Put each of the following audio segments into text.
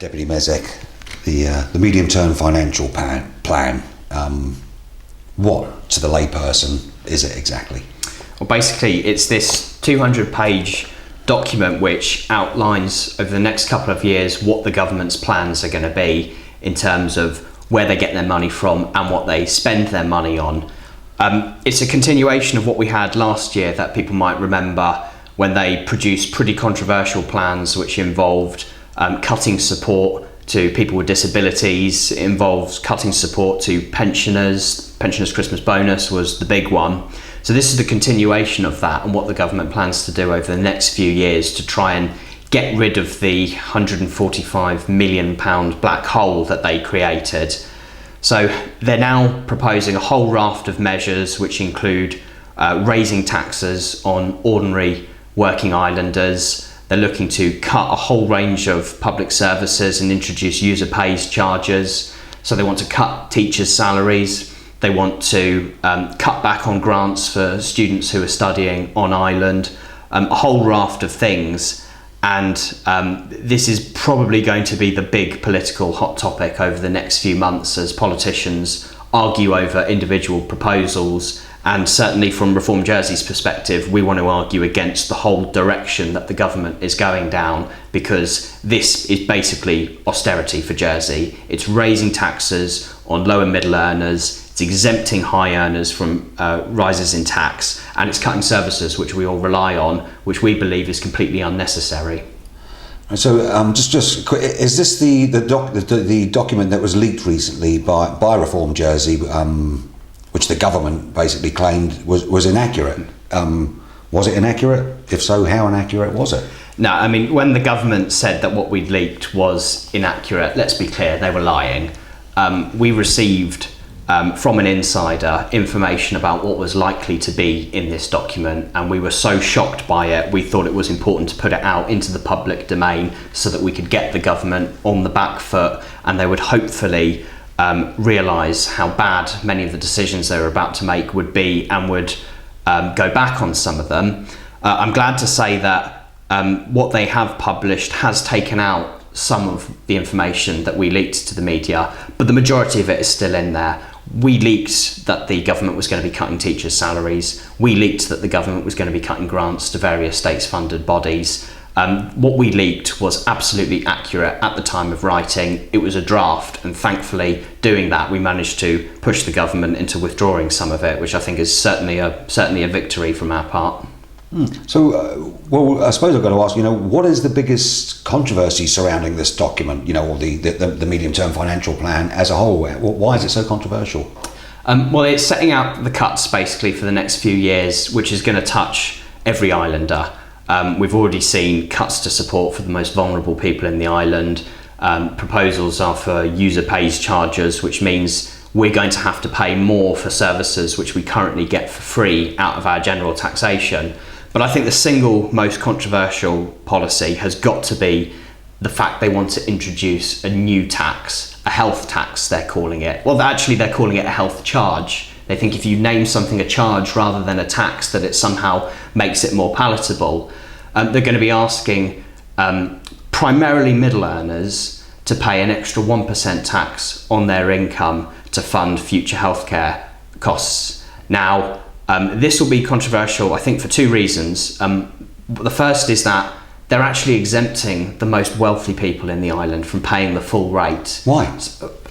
Deputy Mezec, the medium-term financial plan. What, to the layperson, is it exactly? Well, basically, it's this 200-page document which outlines over the next couple of years what the government's plans are going to be in terms of where they get their money from and what they spend their money on. It's a continuation of what we had last year that people might remember when they produced pretty controversial plans which involved cutting support to people with disabilities. It involves cutting support to pensioners. Pensioners' Christmas bonus was the big one. So this is the continuation of that and what the government plans to do over the next few years to try and get rid of the £145 million black hole that they created. So they're now proposing a whole raft of measures which include raising taxes on ordinary working islanders. They're looking to cut a whole range of public services and introduce user pays charges. So they want to cut teachers' salaries. They want to cut back on grants for students who are studying on island, a whole raft of things. And this is probably going to be the big political hot topic over the next few months as politicians argue over individual proposals. And certainly from Reform Jersey's perspective, we want to argue against the whole direction that the government is going down, because this is basically austerity for Jersey. It's raising taxes on low and middle earners, it's exempting high earners from rises in tax, and it's cutting services which we all rely on, which we believe is completely unnecessary. So, just quick, is this the document that was leaked recently by Reform Jersey, which the government basically claimed was inaccurate? Was it inaccurate? If so, how inaccurate was it? No, I mean, when the government said that what we'd leaked was inaccurate, let's be clear, they were lying. We received from an insider information about what was likely to be in this document, and we were so shocked by it, we thought it was important to put it out into the public domain so that we could get the government on the back foot, and they would hopefully realise how bad many of the decisions they were about to make would be, and would go back on some of them. I'm glad to say that what they have published has taken out some of the information that we leaked to the media, but the majority of it is still in there. We leaked that the government was going to be cutting teachers' salaries. We leaked that the government was going to be cutting grants to various states-funded bodies. What we leaked was absolutely accurate at the time of writing. It was a draft, and thankfully doing that we managed to push the government into withdrawing some of it, which I think is certainly a victory from our part. So, well, I suppose I've got to ask, what is the biggest controversy surrounding this document, or the medium-term financial plan as a whole? Why is it so controversial? Well, it's setting out the cuts basically for the next few years, which is going to touch every islander. We've already seen cuts to support for the most vulnerable people in the island. Proposals are for user pays charges, which means we're going to have to pay more for services which we currently get for free out of our general taxation. But I think the single most controversial policy has got to be the fact they want to introduce a new tax, a health tax they're calling it. Well, actually they're calling it a health charge. They think if you name something a charge rather than a tax, that it somehow makes it more palatable. They're going to be asking primarily middle earners to pay an extra 1% tax on their income to fund future healthcare costs. Now, this will be controversial, I think, for two reasons. The first is that they're actually exempting the most wealthy people in the island from paying the full rate. Why?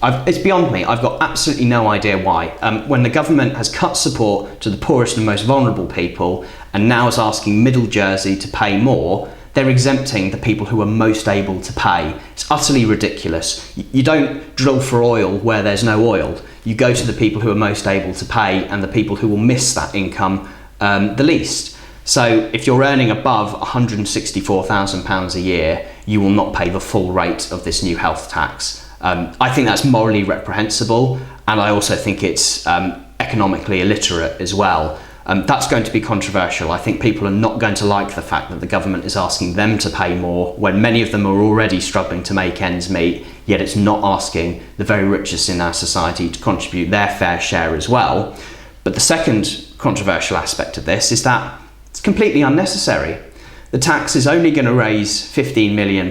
It's beyond me. I've got absolutely no idea why. When the government has cut support to the poorest and most vulnerable people and now is asking Middle Jersey to pay more, they're exempting the people who are most able to pay. It's utterly ridiculous. You don't drill for oil where there's no oil. You go to the people who are most able to pay and the people who will miss that income the least. So if you're earning above £164,000 a year, you will not pay the full rate of this new health tax. I think that's morally reprehensible, and I also think it's economically illiterate as well. That's going to be controversial. I think people are not going to like the fact that the government is asking them to pay more when many of them are already struggling to make ends meet, yet it's not asking the very richest in our society to contribute their fair share as well. But the second controversial aspect of this is that it's completely unnecessary. the tax is only going to raise £15 million,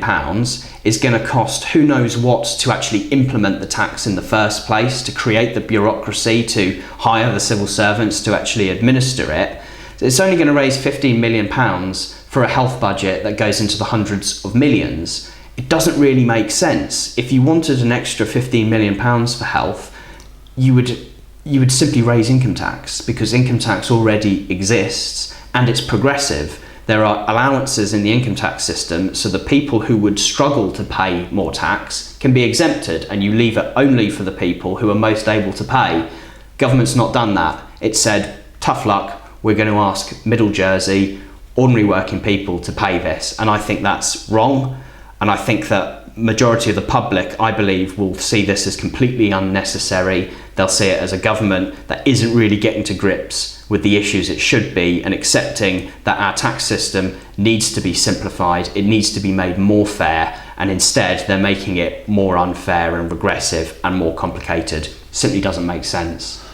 is going to cost who knows what to actually implement the tax in the first place, to create the bureaucracy, to hire the civil servants to actually administer it. It's only going to raise £15 million for a health budget that goes into the hundreds of millions. It doesn't really make sense. If you wanted an extra £15 million for health, you would simply raise income tax, because income tax already exists and it's progressive. There are allowances in the income tax system, so the people who would struggle to pay more tax can be exempted, and you leave it only for the people who are most able to pay. Government's not done that. It said, tough luck, we're going to ask Middle Jersey, ordinary working people, to pay this. And I think that's wrong. And I think that majority of the public, I believe, will see this as completely unnecessary. They'll see it as a government that isn't really getting to grips with the issues it should be, and accepting that our tax system needs to be simplified, it needs to be made more fair, and instead they're making it more unfair and regressive and more complicated. Simply doesn't make sense.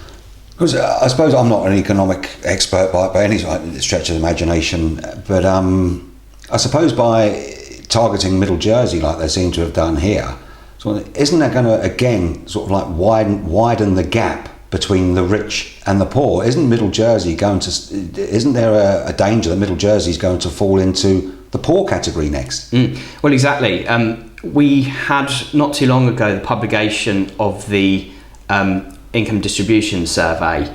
Because I suppose I'm not an economic expert by any stretch of the imagination, but I suppose by targeting Middle Jersey like they seem to have done here, so isn't that going to again sort of like widen the gap between the rich and the poor? Isn't Middle Jersey going to? Isn't there a danger that Middle Jersey is going to fall into the poor category next? Well, exactly. We had not too long ago the publication of the income distribution survey,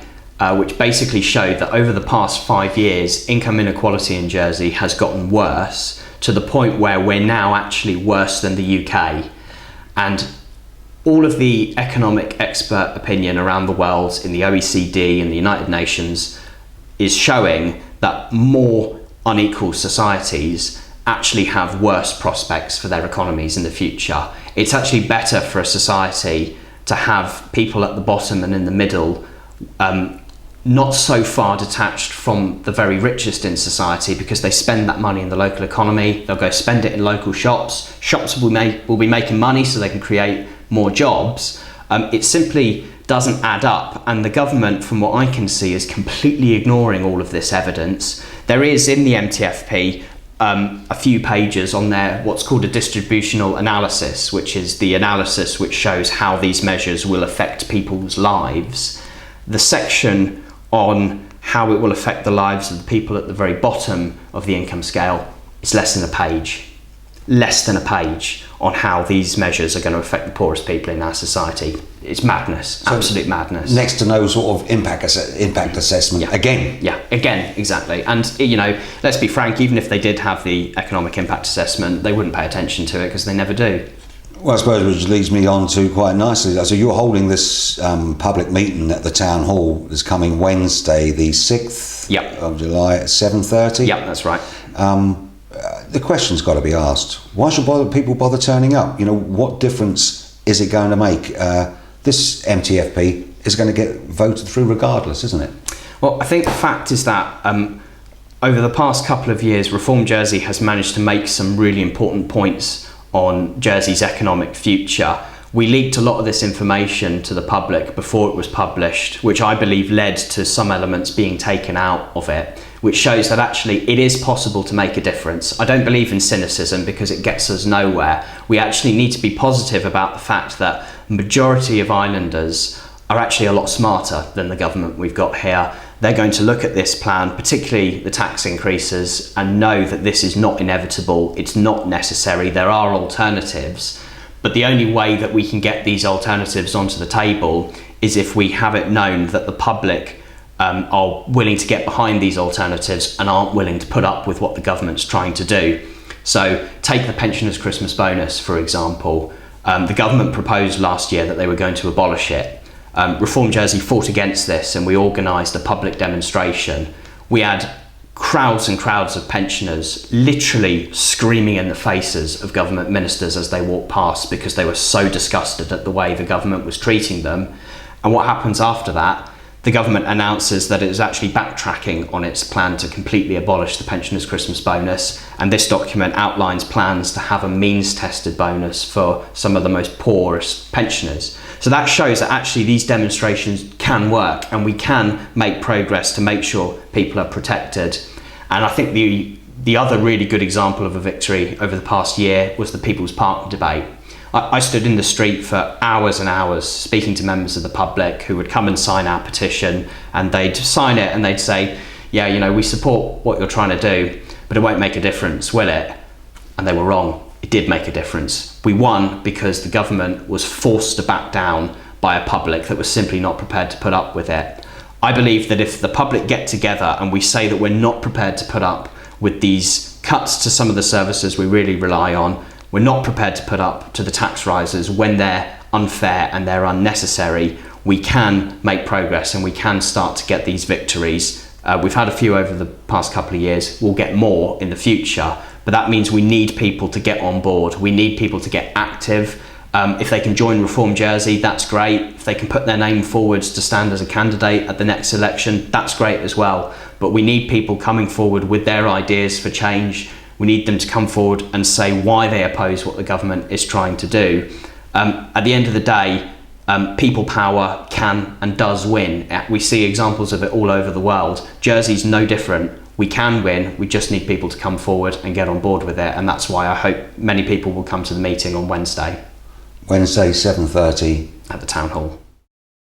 which basically showed that over the past 5 years, income inequality in Jersey has gotten worse, to the point where we're now actually worse than the UK. And all of the economic expert opinion around the world, in the OECD and the United Nations, is showing that more unequal societies actually have worse prospects for their economies in the future. It's actually better for a society to have people at the bottom and in the middle not so far detached from the very richest in society, because they spend that money in the local economy, they'll go spend it in local shops. Shops will be making money so they can create more jobs. It simply doesn't add up, and the government, from what I can see, is completely ignoring all of this evidence. There is in the MTFP a few pages on there what's called a distributional analysis, which is the analysis which shows how these measures will affect people's lives. The section on how it will affect the lives of the people at the very bottom of the income scale is less than a page on how these measures are going to affect the poorest people in our society. It's madness, absolute madness. Next to no sort of impact assessment. Yeah. Again, exactly. And let's be frank, even if they did have the economic impact assessment, they wouldn't pay attention to it, because they never do. Well, I suppose, which leads me on to quite nicely. So you're holding this public meeting at the town hall. This coming Wednesday, the 6th of July at 7:30. Yeah, that's right. The question's got to be asked. Why should people bother turning up? What difference is it going to make? This MTFP is going to get voted through regardless, isn't it? Well, I think the fact is that over the past couple of years, Reform Jersey has managed to make some really important points on Jersey's economic future. We leaked a lot of this information to the public before it was published, which I believe led to some elements being taken out of it, which shows that actually it is possible to make a difference. I don't believe in cynicism, because it gets us nowhere. We actually need to be positive about the fact that the majority of islanders are actually a lot smarter than the government we've got here. They're going to look at this plan, particularly the tax increases, and know that this is not inevitable, it's not necessary, there are alternatives. But the only way that we can get these alternatives onto the table is if we have it known that the public are willing to get behind these alternatives and aren't willing to put up with what the government's trying to do. So take the pensioners' Christmas bonus, for example. The government proposed last year that they were going to abolish it. Reform Jersey fought against this, and we organised a public demonstration. We had crowds and crowds of pensioners literally screaming in the faces of government ministers as they walked past, because they were so disgusted at the way the government was treating them. And what happens after that? The government announces that it is actually backtracking on its plan to completely abolish the pensioners' Christmas bonus, and this document outlines plans to have a means-tested bonus for some of the most poorest pensioners. So that shows that actually these demonstrations can work, and we can make progress to make sure people are protected. And I think The other really good example of a victory over the past year was the People's Park debate. I stood in the street for hours and hours speaking to members of the public who would come and sign our petition, and they'd sign it and they'd say, yeah, you know, we support what you're trying to do, but it won't make a difference, will it? And they were wrong. It did make a difference. We won because the government was forced to back down by a public that was simply not prepared to put up with it. I believe that if the public get together and we say that we're not prepared to put up with these cuts to some of the services we really rely on, we're not prepared to put up to the tax rises when they're unfair and they're unnecessary, we can make progress and we can start to get these victories. We've had a few over the past couple of years. We'll get more in the future, but that means we need people to get on board. We need people to get active. If they can join Reform Jersey, that's great. If they can put their name forwards to stand as a candidate at the next election, that's great as well. But we need people coming forward with their ideas for change. We need them to come forward and say why they oppose what the government is trying to do. At the end of the day, people power can and does win. We see examples of it all over the world. Jersey's no different. We can win. We just need people to come forward and get on board with it. And that's why I hope many people will come to the meeting on Wednesday. Wednesday, 7:30. At the Town Hall.